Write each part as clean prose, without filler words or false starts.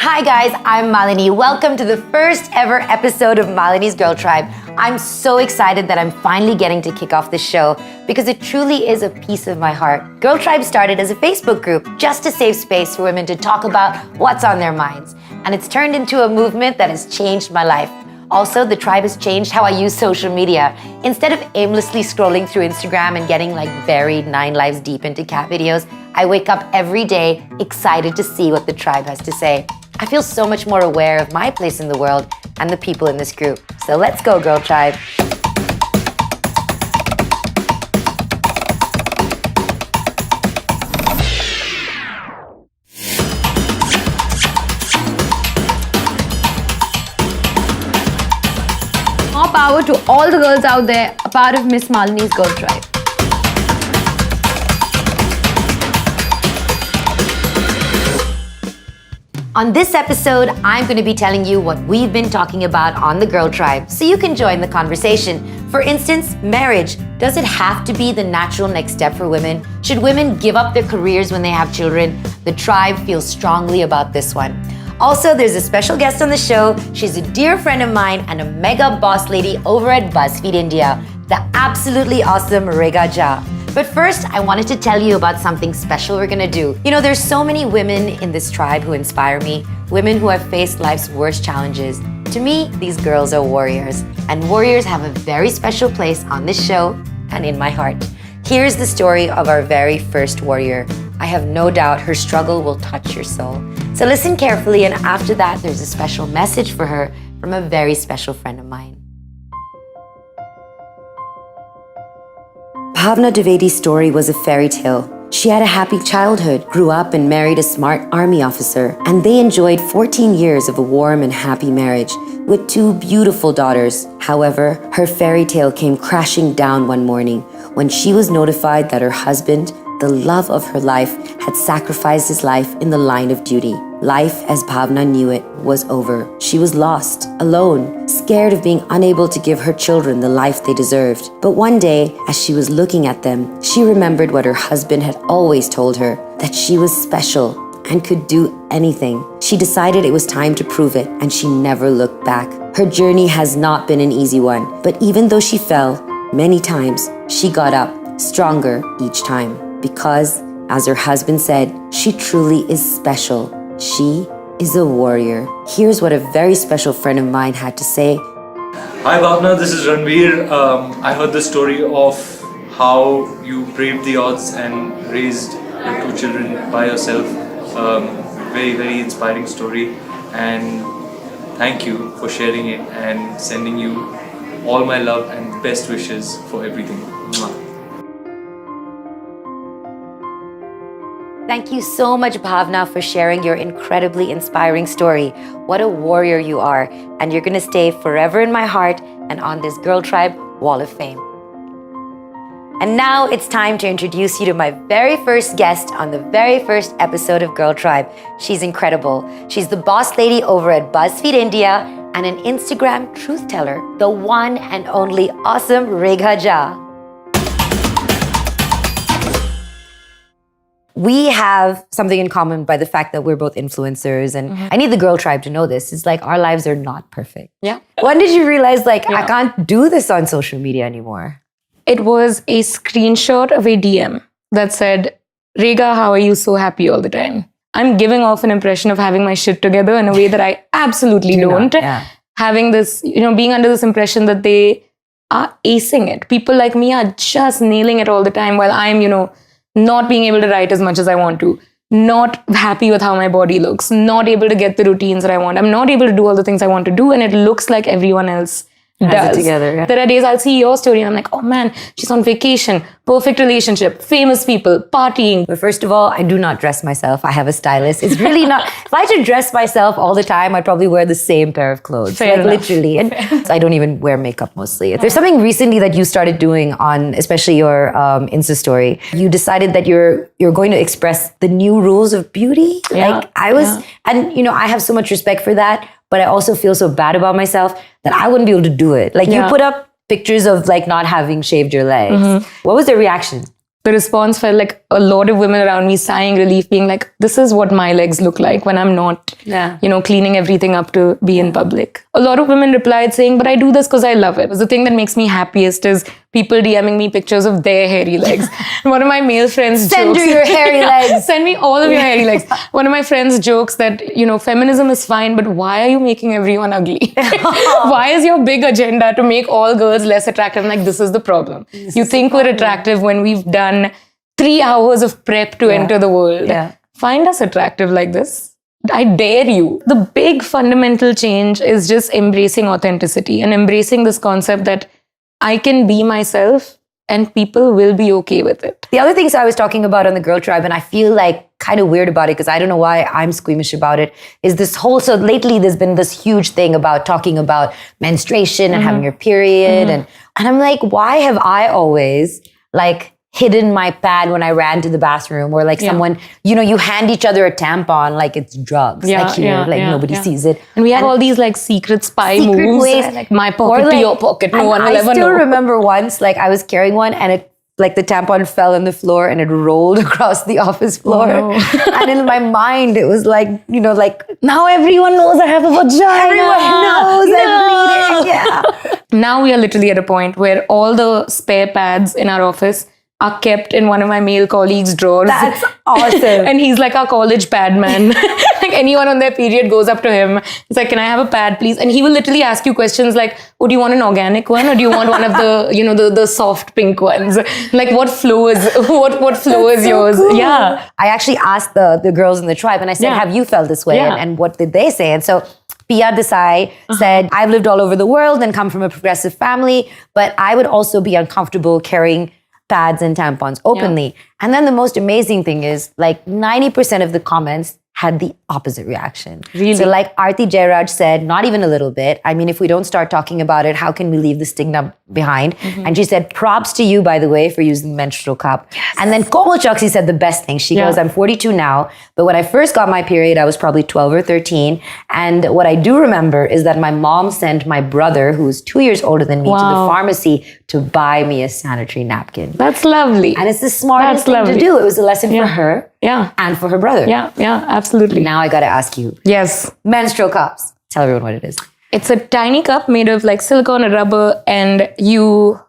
Hi guys, I'm Malini. Welcome to the first ever episode of Malini's Girl Tribe. I'm so excited that I'm finally getting to kick off this show because it truly is a piece of my heart. Girl Tribe started as a Facebook group, just a safe space for women to talk about what's on their minds. And it's turned into a movement that has changed my life. Also, the tribe has changed how I use social media. Instead of aimlessly scrolling through Instagram and getting buried 9 lives deep into cat videos, I wake up every day excited to see what the tribe has to say. I feel so much more aware of my place in the world and the people in this group. So let's go, Girl Tribe. More power to all the girls out there, a part of MissMalini's Girl Tribe. On this episode, I'm going to be telling you what we've been talking about on the Girl Tribe, so you can join the conversation. For instance, marriage. Does it have to be the natural next step for women? Should women give up their careers when they have children? The tribe feels strongly about this one. Also, there's a special guest on the show. She's a dear friend of mine and a mega boss lady over at BuzzFeed India, the absolutely awesome Rega Jha. But first, I wanted to tell you about something special we're gonna do. You know, there's so many women in this tribe who inspire me, women who have faced life's worst challenges. To me, these girls are warriors, and warriors have a very special place on this show and in my heart. Here's the story of our very first warrior. I have no doubt her struggle will touch your soul. So listen carefully, and after that, there's a special message for her from a very special friend of mine. Bhavna Dwivedi's story was a fairy tale. She had a happy childhood, grew up and married a smart army officer, and they enjoyed 14 years of a warm and happy marriage with 2 beautiful daughters. However, her fairy tale came crashing down one morning when she was notified that her husband, the love of her life, had sacrificed his life in the line of duty. Life, as Bhavna knew it, was over. She was lost, alone, scared of being unable to give her children the life they deserved. But one day, as she was looking at them, she remembered what her husband had always told her, that she was special and could do anything. She decided it was time to prove it, and she never looked back. Her journey has not been an easy one, but even though she fell many times, she got up, stronger each time. Because, as her husband said, she truly is special. She is a warrior. Here's what a very special friend of mine had to say. Hi Bhavna, this is Ranveer. I heard the story of how you braved the odds and raised your 2 children by yourself. Very, very inspiring story. And thank you for sharing it, and sending you all my love and best wishes for everything. Mwah. Thank you so much, Bhavna, for sharing your incredibly inspiring story. What a warrior you are, and you're gonna stay forever in my heart and on this Girl Tribe Wall of Fame. And now it's time to introduce you to my very first guest on the very first episode of Girl Tribe. She's incredible. She's the boss lady over at BuzzFeed India and an Instagram truth teller, the one and only awesome Rega Jha. We have something in common by the fact that we're both influencers, and I need the Girl Tribe to know this. It's our lives are not perfect. Yeah. When did you realize I can't do this on social media anymore? It was a screenshot of a DM that said, Rega, how are you so happy all the time? I'm giving off an impression of having my shit together in a way that I absolutely don't. Yeah. Having this, being under this impression that they are acing it. People like me are just nailing it all the time while I'm, not being able to write as much as I want to, not happy with how my body looks, not able to get the routines that I want. I'm not able to do all the things I want to do, and it looks like everyone else does. It together, yeah. There are days I'll see your story and I'm like, oh man, she's on vacation, perfect relationship, famous people, partying. But first of all, I do not dress myself. I have a stylist. It's really not, if I had to dress myself all the time, I'd probably wear the same pair of clothes. Fair enough. Literally. And I don't even wear makeup mostly. There's something recently that you started doing on, especially your Insta story. You decided that you're going to express the new rules of beauty. Yeah. And I have so much respect for that, but I also feel so bad about myself that I wouldn't be able to do it. You put up pictures of not having shaved your legs. What was the reaction? the response felt like a lot of women around me sighing relief, being like, this is what my legs look like when I'm not, cleaning everything up to be in public. A lot of women replied saying, but I do this because I love it. The thing that makes me happiest is people DMing me pictures of their hairy legs. One of my male friends Send jokes, her your hairy legs. Send me all of your hairy legs. One of my friends jokes that, feminism is fine, but why are you making everyone ugly? Why is your big agenda to make all girls less attractive? I'm like, this is the problem. You think we're attractive when we've done 3 hours of prep to enter the world. Find us attractive like this. I dare you. The big fundamental change is just embracing authenticity and embracing this concept that I can be myself and people will be okay with it. The other things I was talking about on the Girl Tribe, and I feel like kind of weird about it because I don't know why I'm squeamish about it, is this whole, so lately there's been this huge thing about talking about menstruation and having your period. And I'm like, why have I always hidden my pad when I ran to the bathroom, or someone, you hand each other a tampon like it's drugs. Nobody sees it. And we have all these secret spy moves. Ways, like my pocket to your pocket. No one will ever know. I still remember once, I was carrying one and it, the tampon fell on the floor and it rolled across the office floor. And in my mind, it was now everyone knows I have a vagina. Everyone knows I'm bleeding. Yeah. Now we are literally at a point where all the spare pads in our office are kept in one of my male colleagues' drawers. That's awesome. And he's like our college pad man. Anyone on their period goes up to him. It's like, can I have a pad, please? And he will literally ask you questions like, oh, do you want an organic one? Or do you want one of the, the soft pink ones? What flow is, what flow is yours? Cool. Yeah. I actually asked the girls in the tribe and I said, have you felt this way? And what did they say? And so Pia Desai said, I've lived all over the world and come from a progressive family, but I would also be uncomfortable carrying pads and tampons openly. And then the most amazing thing is 90% of the comments had the opposite reaction. Really? So Aarti Jairaj said, not even a little bit. I mean, if we don't start talking about it, how can we leave the stigma behind? And she said, props to you, by the way, for using the menstrual cup. Yes. And then Komal Chokshi said the best thing. She goes, I'm 42 now, but when I first got my period, I was probably 12 or 13. And what I do remember is that my mom sent my brother, who was 2 years older than me, to the pharmacy to buy me a sanitary napkin. That's lovely. And it's the smartest thing to do. It was a lesson for her and for her brother. Yeah, absolutely. Now I got to ask you. Yes. Menstrual cups. Tell everyone what it is. It's a tiny cup made of silicone or rubber, and you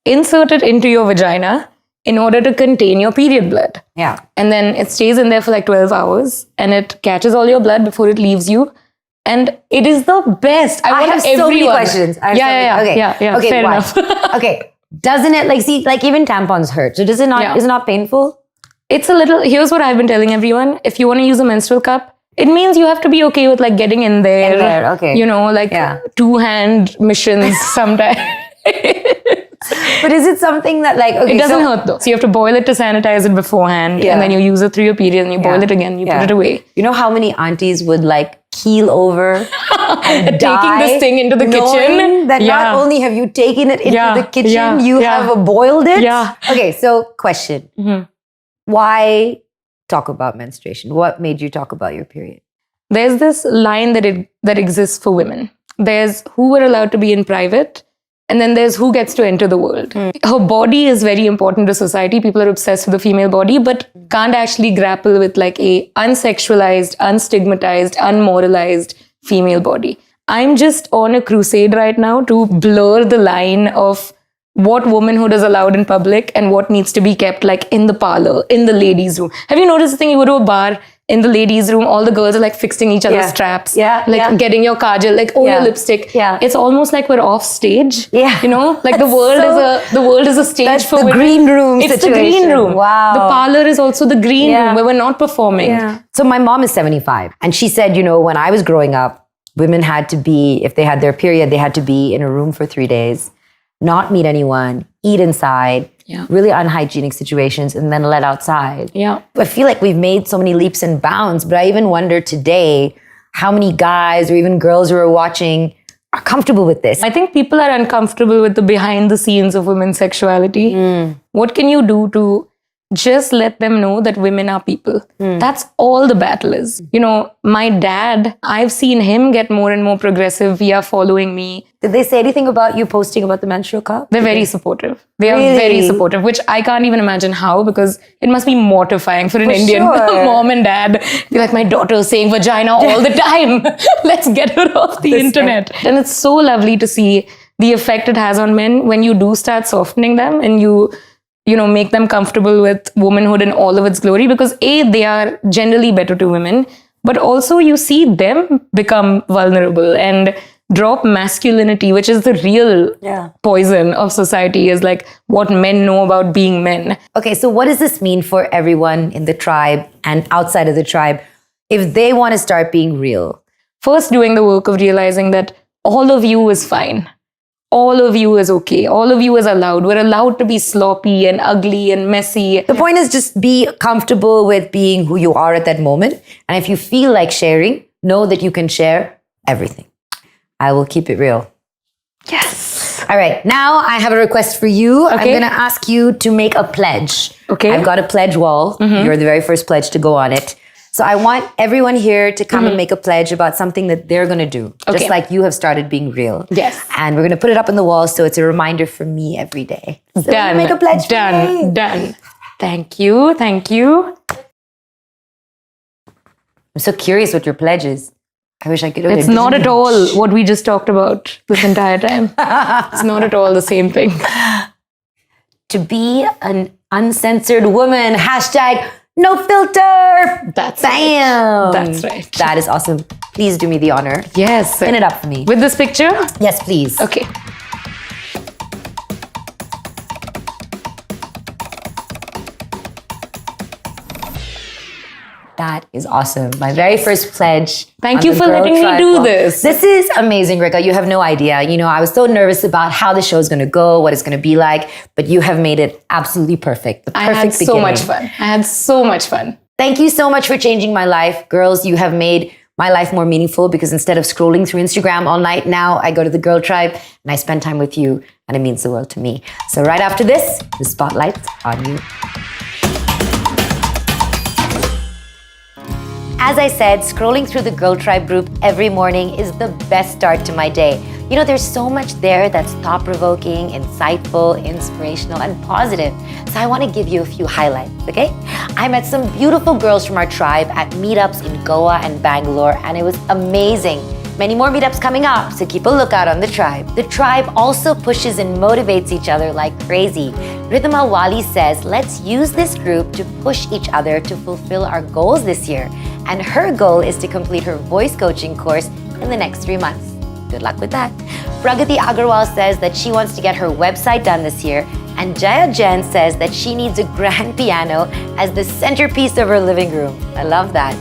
insert it into your vagina in order to contain your period blood. Yeah. And then it stays in there for 12 hours and it catches all your blood before it leaves you. And it is the best. I want have so many questions. Yeah. Okay, fair enough. Okay. Doesn't it, even tampons hurt. So does it not, is it not painful? It's a little, here's what I've been telling everyone. If you want to use a menstrual cup, it means you have to be okay with getting in there. Okay. Two-hand missions sometimes. But is it something that it doesn't hurt though. So you have to boil it to sanitize it beforehand, and then you use it through your period and you boil it again, you put it away. You know how many aunties would keel over and taking this thing into the kitchen? That not only have you taken it into the kitchen, you have boiled it? Yeah. Okay, so question. Why talk about menstruation? What made you talk about your period? There's this line that exists for women. There's who were allowed to be in private, and then there's who gets to enter the world. Her body is very important to society. People are obsessed with the female body, but can't actually grapple with a unsexualized, unstigmatized, unmoralized female body. I'm just on a crusade right now to blur the line of what womanhood is allowed in public and what needs to be kept in the parlor, in the ladies' room. Have you noticed the thing? You go to a bar, in the ladies' room, all the girls are fixing each other's straps. Getting your kajal, your lipstick. Yeah. It's almost like we're off stage. Yeah. The world is a stage for the women. Green room It's situation. the green room. Wow. The parlor is also the green room where we're not performing. Yeah. So my mom is 75 and she said, when I was growing up, women had to be, if they had their period, they had to be in a room for 3 days, not meet anyone, eat inside, really unhygienic situations, and then let outside. Yeah. I feel like we've made so many leaps and bounds, but I even wonder today how many guys or even girls who are watching are comfortable with this. I think people are uncomfortable with the behind the scenes of women's sexuality. What can you do to just let them know that women are people. That's all the battle is. My dad, I've seen him get more and more progressive via following me. Did they say anything about you posting about the menstrual cup? They're very supportive. They are Really? very supportive, which I can't even imagine how, because it must be mortifying for an Indian sure. mom and dad. Be like, my daughter is saying vagina all the time. Let's get her off the internet. And it's so lovely to see the effect it has on men when you do start softening them and you make them comfortable with womanhood in all of its glory, because they are generally better to women, but also you see them become vulnerable and drop masculinity, which is the real poison of society, is like what men know about being men. Okay, so what does this mean for everyone in the tribe and outside of the tribe if they want to start being real? First, doing the work of realizing that all of you is fine. All of you is okay. All of you is allowed. We're allowed to be sloppy and ugly and messy. The point is just be comfortable with being who you are at that moment. And if you feel like sharing, know that you can share everything. I will keep it real. Yes. All right, now I have a request for you. Okay. I'm going to ask you to make a pledge. Okay. I've got a pledge wall. You're the very first pledge to go on it. So I want everyone here to come and make a pledge about something that they're going to do. Okay. Just like you have started being real. Yes. And we're going to put it up on the wall so it's a reminder for me every day. So Done. make a pledge for me. Done. Thank you. Thank you. I'm so curious what your pledge is. I wish I could. It's not at all what we just talked about this entire time. It's not at all the same thing. To be an uncensored woman. Hashtag no filter. That's Bam. right. That's right. That is awesome. Please do me the honor. Yes. Pin it up for me. With this picture? Yes, please. Okay. That is awesome. My very first pledge. Thank on you the for Girl letting me Tribe do wall. this. This is amazing, Rega. You have no idea. I was so nervous about how the show is going to go, what it's going to be like, but you have made it absolutely perfect. The perfect I had so beginning. much fun. I had so much fun. Thank you so much for changing my life. Girls, you have made my life more meaningful because instead of scrolling through Instagram all night, now I go to the Girl Tribe and I spend time with you, and it means the world to me. So right after this, the spotlight's on you. As I said, scrolling through the Girl Tribe group every morning is the best start to my day. There's so much there that's thought-provoking, insightful, inspirational, and positive. So I want to give you a few highlights, okay? I met some beautiful girls from our tribe at meetups in Goa and Bangalore, and it was amazing. Many more meetups coming up, so keep a lookout on the tribe. The tribe also pushes and motivates each other like crazy. Ridhima Wali says, let's use this group to push each other to fulfill our goals this year. And her goal is to complete her voice coaching course in the next 3 months. Good luck with that. Pragati Agarwal says that she wants to get her website done this year. And Jaya Jain says that she needs a grand piano as the centerpiece of her living room. I love that.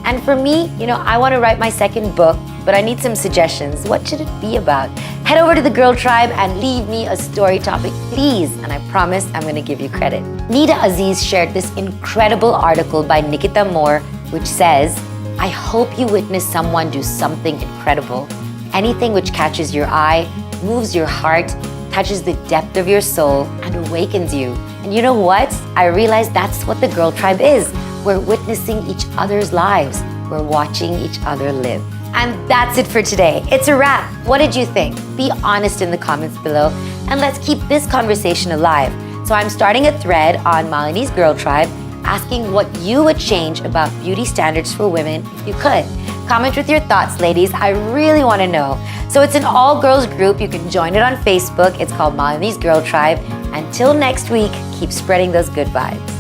And for me, I want to write my second book, but I need some suggestions. What should it be about? Head over to the Girl Tribe and leave me a story topic, please. And I promise I'm going to give you credit. Nida Aziz shared this incredible article by Nikita Moore, which says, I hope you witness someone do something incredible. Anything which catches your eye, moves your heart, touches the depth of your soul, and awakens you. And you know what? I realized that's what the Girl Tribe is. We're witnessing each other's lives. We're watching each other live. And that's it for today. It's a wrap. What did you think? Be honest in the comments below, and let's keep this conversation alive. So I'm starting a thread on Malini's Girl Tribe asking what you would change about beauty standards for women if you could. Comment with your thoughts, ladies. I really want to know. So it's an all-girls group. You can join it on Facebook. It's called Malini's Girl Tribe. Until next week, keep spreading those good vibes.